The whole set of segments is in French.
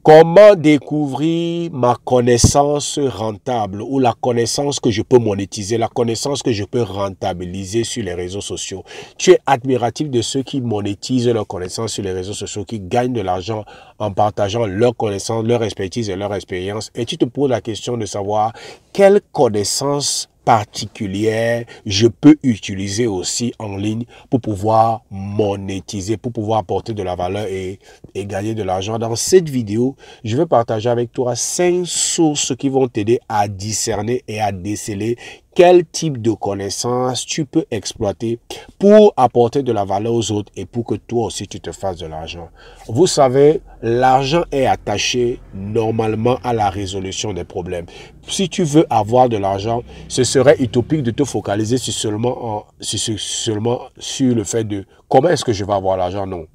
Comment découvrir ma connaissance rentable ou la connaissance que je peux monétiser, la connaissance que je peux rentabiliser sur les réseaux sociaux? Tu es admiratif de ceux qui monétisent leur connaissance sur les réseaux sociaux, qui gagnent de l'argent en partageant leurs connaissances, leur expertise et leur expérience. Et tu te poses la question de savoir quelle connaissance particulière je peux utiliser aussi en ligne pour pouvoir monétiser, pour pouvoir apporter de la valeur et gagner de l'argent. Dans cette vidéo, je vais partager avec toi 5 sources qui vont t'aider à discerner et à déceler quel type de connaissances tu peux exploiter pour apporter de la valeur aux autres et pour que toi aussi tu te fasses de l'argent. Vous savez, l'argent est attaché normalement à la résolution des problèmes. Si tu veux avoir de l'argent, ce serait utopique de te focaliser seulement sur le fait de comment est-ce que je vais avoir l'argent. Non.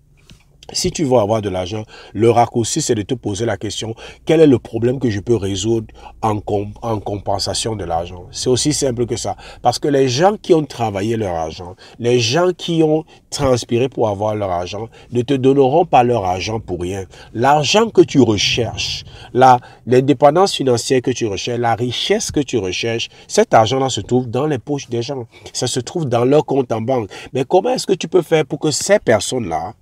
Si tu veux avoir de l'argent, le raccourci, c'est de te poser la question, quel est le problème que je peux résoudre en compensation de l'argent? C'est aussi simple que ça. Parce que les gens qui ont travaillé leur argent, les gens qui ont transpiré pour avoir leur argent, ne te donneront pas leur argent pour rien. L'argent que tu recherches, l'indépendance financière que tu recherches, la richesse que tu recherches, cet argent-là se trouve dans les poches des gens. Ça se trouve dans leur compte en banque. Mais comment est-ce que tu peux faire pour que ces personnes-là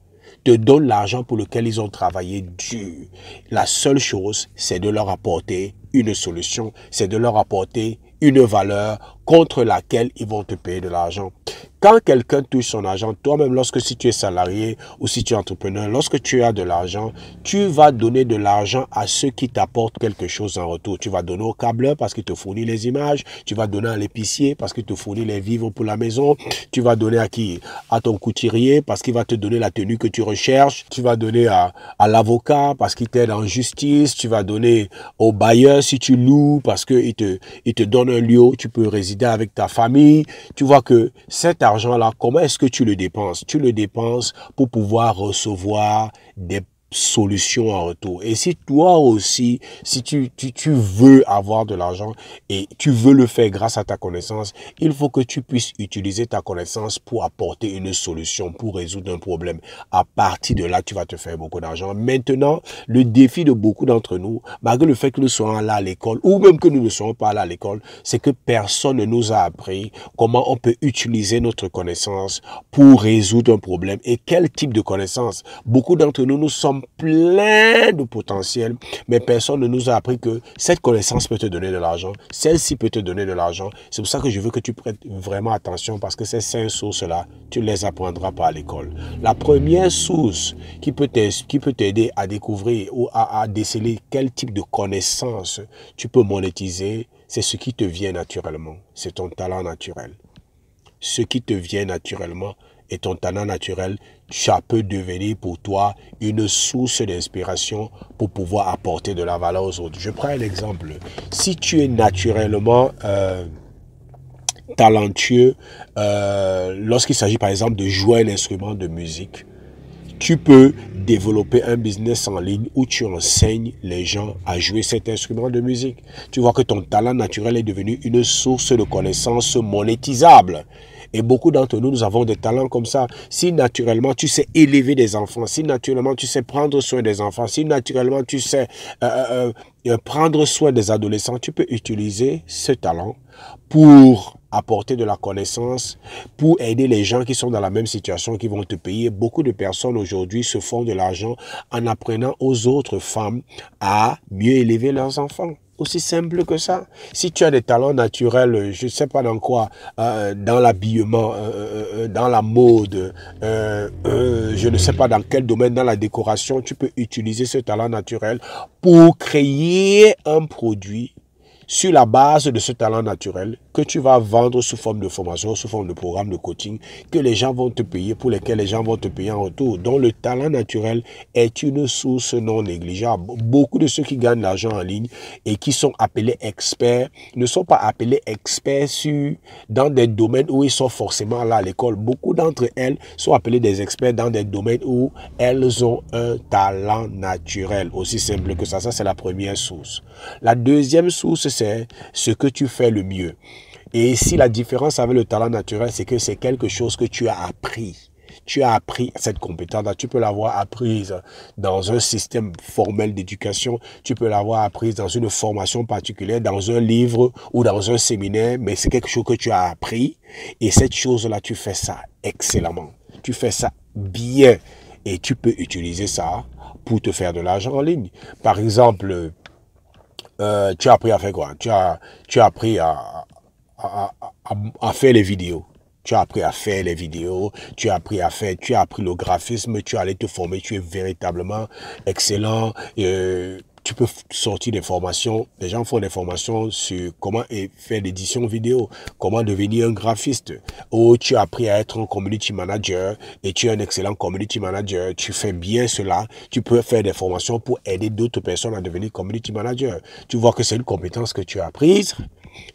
te donnent l'argent pour lequel ils ont travaillé dur? La seule chose, c'est de leur apporter une solution, c'est de leur apporter une valeur contre laquelle ils vont te payer de l'argent. Quand quelqu'un touche son argent, toi-même, si tu es salarié ou si tu es entrepreneur, lorsque tu as de l'argent, tu vas donner de l'argent à ceux qui t'apportent quelque chose en retour. Tu vas donner au câbleur parce qu'il te fournit les images, tu vas donner à l'épicier parce qu'il te fournit les vivres pour la maison, tu vas donner à qui? À ton couturier parce qu'il va te donner la tenue que tu recherches, tu vas donner à l'avocat parce qu'il t'aide en justice, tu vas donner au bailleur si tu loues parce qu'il te donne un lieu où tu peux résider avec ta famille. Tu vois que cet argent-là, comment est-ce que tu le dépenses? Tu le dépenses pour pouvoir recevoir des solutions en retour. Et si toi aussi, si tu veux avoir de l'argent et tu veux le faire grâce à ta connaissance, il faut que tu puisses utiliser ta connaissance pour apporter une solution, pour résoudre un problème. À partir de là, tu vas te faire beaucoup d'argent. Maintenant, le défi de beaucoup d'entre nous, malgré le fait que nous soyons là à l'école, ou même que nous ne soyons pas là à l'école, c'est que personne ne nous a appris comment on peut utiliser notre connaissance pour résoudre un problème. Et quel type de connaissance? Beaucoup d'entre nous, nous sommes plein de potentiel, mais personne ne nous a appris que cette connaissance peut te donner de l'argent, celle-ci peut te donner de l'argent. C'est pour ça que je veux que tu prêtes vraiment attention parce que ces 5 sources-là, tu ne les apprendras pas à l'école. La première source qui peut t'aider à découvrir ou à déceler quel type de connaissance tu peux monétiser, c'est ce qui te vient naturellement, c'est ton talent naturel. Ce qui te vient naturellement et ton talent naturel, ça peut devenir pour toi une source d'inspiration pour pouvoir apporter de la valeur aux autres. Je prends un exemple. Si tu es naturellement talentueux, lorsqu'il s'agit par exemple de jouer un instrument de musique, tu peux développer un business en ligne où tu enseignes les gens à jouer cet instrument de musique. Tu vois que ton talent naturel est devenu une source de connaissances monétisable. Et beaucoup d'entre nous, nous avons des talents comme ça. Si naturellement tu sais élever des enfants, si naturellement tu sais prendre soin des enfants, si naturellement tu sais prendre soin des adolescents, tu peux utiliser ce talent pour apporter de la connaissance, pour aider les gens qui sont dans la même situation, qui vont te payer. Beaucoup de personnes aujourd'hui se font de l'argent en apprenant aux autres femmes à mieux élever leurs enfants. Aussi simple que ça. Si tu as des talents naturels, je ne sais pas dans quoi, dans l'habillement, dans la mode, je ne sais pas dans quel domaine, dans la décoration, tu peux utiliser ce talent naturel pour créer un produit sur la base de ce talent naturel que tu vas vendre sous forme de formation, sous forme de programme de coaching, que les gens vont te payer, pour lesquels les gens vont te payer en retour. Donc le talent naturel est une source non négligeable. Beaucoup de ceux qui gagnent l'argent en ligne et qui sont appelés experts ne sont pas appelés experts dans des domaines où ils sont forcément là à l'école. Beaucoup d'entre elles sont appelées des experts dans des domaines où elles ont un talent naturel. Aussi simple que ça. Ça, c'est la première source. La deuxième source, c'est ce que tu fais le mieux. Et ici, la différence avec le talent naturel, c'est que c'est quelque chose que tu as appris. Tu as appris cette compétence-là. Tu peux l'avoir apprise dans un système formel d'éducation. Tu peux l'avoir apprise dans une formation particulière, dans un livre ou dans un séminaire. Mais c'est quelque chose que tu as appris. Et cette chose-là, tu fais ça excellemment. Tu fais ça bien. Et tu peux utiliser ça pour te faire de l'argent en ligne. Par exemple, tu as appris à faire quoi? Tu as appris à faire les vidéos. Tu as appris à faire les vidéos, tu as appris le graphisme, tu es allé te former, tu es véritablement excellent. Tu peux sortir des formations, les gens font des formations sur comment faire l'édition vidéo, comment devenir un graphiste. Ou tu as appris à être un community manager et tu es un excellent community manager, tu fais bien cela, tu peux faire des formations pour aider d'autres personnes à devenir community manager. Tu vois que c'est une compétence que tu as apprise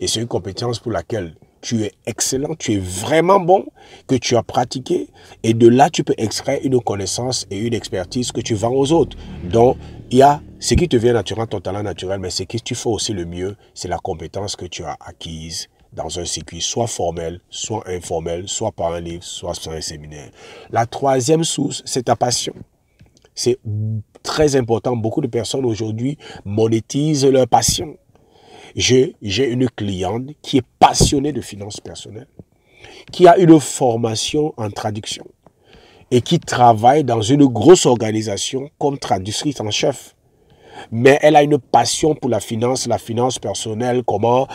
et c'est une compétence pour laquelle tu es excellent, tu es vraiment bon, que tu as pratiqué. Et de là, tu peux extraire une connaissance et une expertise que tu vends aux autres. Donc, il y a ce qui te vient naturel, ton talent naturel, mais ce que tu fais aussi le mieux, c'est la compétence que tu as acquise dans un circuit, soit formel, soit informel, soit par un livre, soit sur un séminaire. La troisième source, c'est ta passion. C'est très important. Beaucoup de personnes aujourd'hui monétisent leur passion. J'ai une cliente qui est passionnée de finances personnelles, qui a une formation en traduction et qui travaille dans une grosse organisation comme traductrice en chef. Mais elle a une passion pour la finance personnelle, comment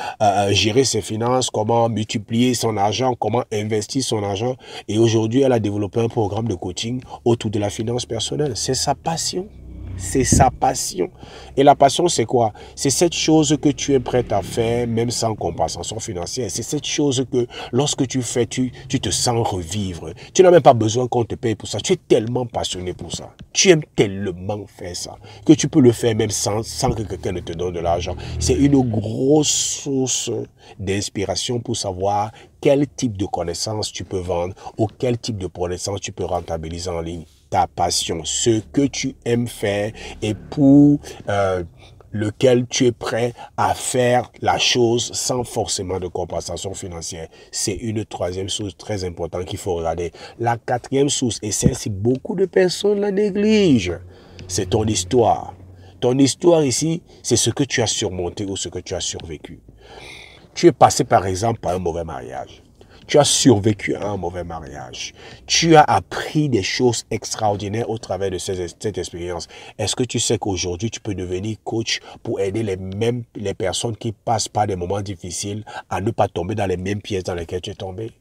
gérer ses finances, comment multiplier son argent, comment investir son argent. Et aujourd'hui, elle a développé un programme de coaching autour de la finance personnelle. C'est sa passion. C'est sa passion. Et la passion, c'est quoi? C'est cette chose que tu es prêt à faire, même sans compensation financière. C'est cette chose que, lorsque tu fais, tu te sens revivre. Tu n'as même pas besoin qu'on te paye pour ça. Tu es tellement passionné pour ça. Tu aimes tellement faire ça, que tu peux le faire même sans que quelqu'un ne te donne de l'argent. C'est une grosse source d'inspiration pour savoir quel type de connaissances tu peux vendre ou quel type de connaissances tu peux rentabiliser en ligne. Ta passion, ce que tu aimes faire et pour lequel tu es prêt à faire la chose sans forcément de compensation financière. C'est une troisième source très importante qu'il faut regarder. La quatrième source, et celle-ci, beaucoup de personnes la négligent, c'est ton histoire. Ton histoire ici, c'est ce que tu as surmonté ou ce que tu as survécu. Tu es passé par exemple par un mauvais mariage. Tu as survécu à un mauvais mariage. Tu as appris des choses extraordinaires au travers de cette expérience. Est-ce que tu sais qu'aujourd'hui, tu peux devenir coach pour aider les personnes qui passent par des moments difficiles à ne pas tomber dans les mêmes pièges dans lesquelles tu es tombé?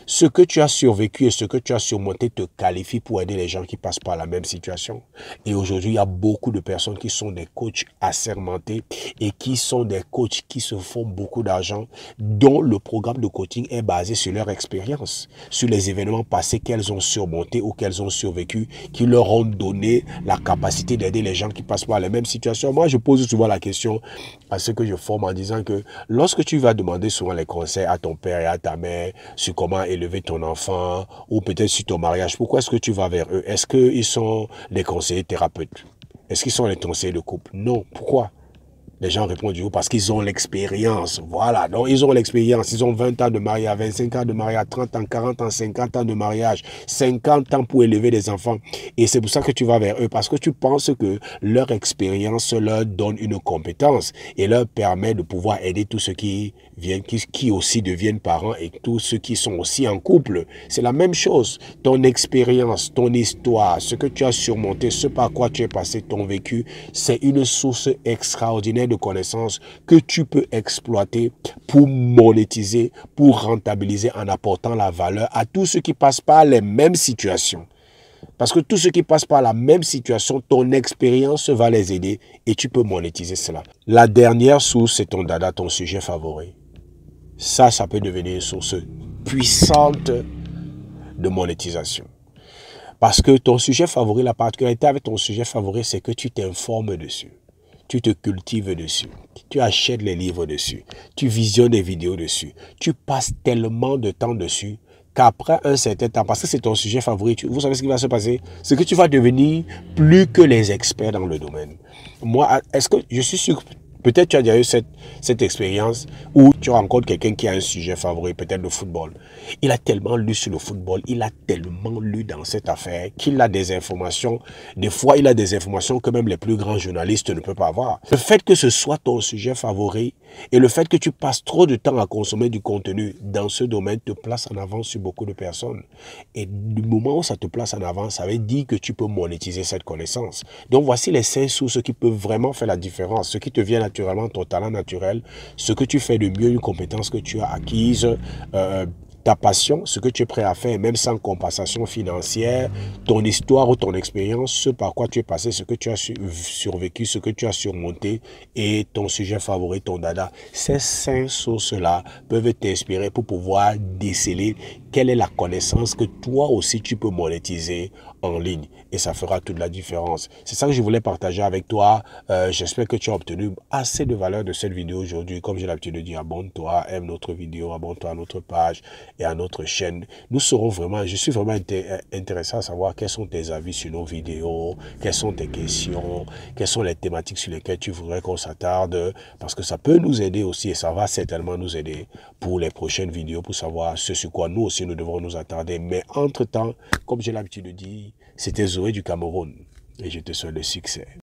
Ce que tu as survécu et ce que tu as surmonté te qualifie pour aider les gens qui passent par la même situation. Et aujourd'hui, il y a beaucoup de personnes qui sont des coachs assermentés et qui sont des coachs qui se font beaucoup d'argent, dont le programme de coaching est basé sur leur expérience, sur les événements passés qu'elles ont surmontés ou qu'elles ont survécu, qui leur ont donné la capacité d'aider les gens qui passent par les mêmes situations. Moi, je pose souvent la question à ceux que je forme en disant que lorsque tu vas demander souvent les conseils à ton père et à ta mère sur comment élever ton enfant ou peut-être sur ton mariage, pourquoi est-ce que tu vas vers eux? Est-ce qu'ils sont des conseillers thérapeutes? Est-ce qu'ils sont des conseillers de couple? Non. Pourquoi? Les gens répondent du coup parce qu'ils ont l'expérience. Voilà, donc ils ont l'expérience. Ils ont 20 ans de mariage, 25 ans de mariage, 30 ans, 40 ans, 50 ans de mariage, 50 ans pour élever des enfants. Et c'est pour ça que tu vas vers eux, parce que tu penses que leur expérience leur donne une compétence et leur permet de pouvoir aider tous ceux qui viennent, qui aussi deviennent parents et tous ceux qui sont aussi en couple. C'est la même chose. Ton expérience, ton histoire, ce que tu as surmonté, ce par quoi tu es passé, ton vécu, c'est une source extraordinaire de connaissances que tu peux exploiter pour monétiser, pour rentabiliser en apportant la valeur à tous ceux qui passent par les mêmes situations. Parce que tous ceux qui passent par la même situation, ton expérience va les aider et tu peux monétiser cela. La dernière source, c'est ton dada, ton sujet favori. Ça peut devenir une source puissante de monétisation. Parce que ton sujet favori, la particularité avec ton sujet favori, c'est que tu t'informes dessus. Tu te cultives dessus, tu achètes les livres dessus, tu visionnes des vidéos dessus, tu passes tellement de temps dessus qu'après un certain temps, parce que c'est ton sujet favori, vous savez ce qui va se passer? C'est que tu vas devenir plus que les experts dans le domaine. Moi, est-ce que je suis sûr Peut-être tu as déjà eu cette expérience où tu rencontres quelqu'un qui a un sujet favori, peut-être le football. Il a tellement lu sur le football, il a tellement lu dans cette affaire qu'il a des informations. Des fois, il a des informations que même les plus grands journalistes ne peuvent pas avoir. Le fait que ce soit ton sujet favori et le fait que tu passes trop de temps à consommer du contenu dans ce domaine te place en avant sur beaucoup de personnes. Et du moment où ça te place en avant, ça veut dire que tu peux monétiser cette connaissance. Donc voici les 5 sources qui peuvent vraiment faire la différence. Ce qui te vient naturellement, ton talent naturel, ce que tu fais de mieux, une compétence que tu as acquise, ta passion, ce que tu es prêt à faire, même sans compensation financière, ton histoire ou ton expérience, ce par quoi tu es passé, ce que tu as survécu, ce que tu as surmonté et ton sujet favori, ton dada. Ces 5 sources-là peuvent t'inspirer pour pouvoir déceler quelle est la connaissance que toi aussi tu peux monétiser en ligne. Et ça fera toute la différence. C'est ça que je voulais partager avec toi. J'espère que tu as obtenu assez de valeur de cette vidéo aujourd'hui. Comme j'ai l'habitude de dire, abonne-toi, aime notre vidéo, abonne-toi à notre page et à notre chaîne. Je suis vraiment intéressé à savoir quels sont tes avis sur nos vidéos, quelles sont tes questions, quelles sont les thématiques sur lesquelles tu voudrais qu'on s'attarde, parce que ça peut nous aider aussi et ça va certainement nous aider pour les prochaines vidéos, pour savoir ce sur quoi nous aussi nous devrons nous attarder. Mais entre-temps, comme j'ai l'habitude de dire, c'était Zoé du Cameroun et je te souhaite le succès.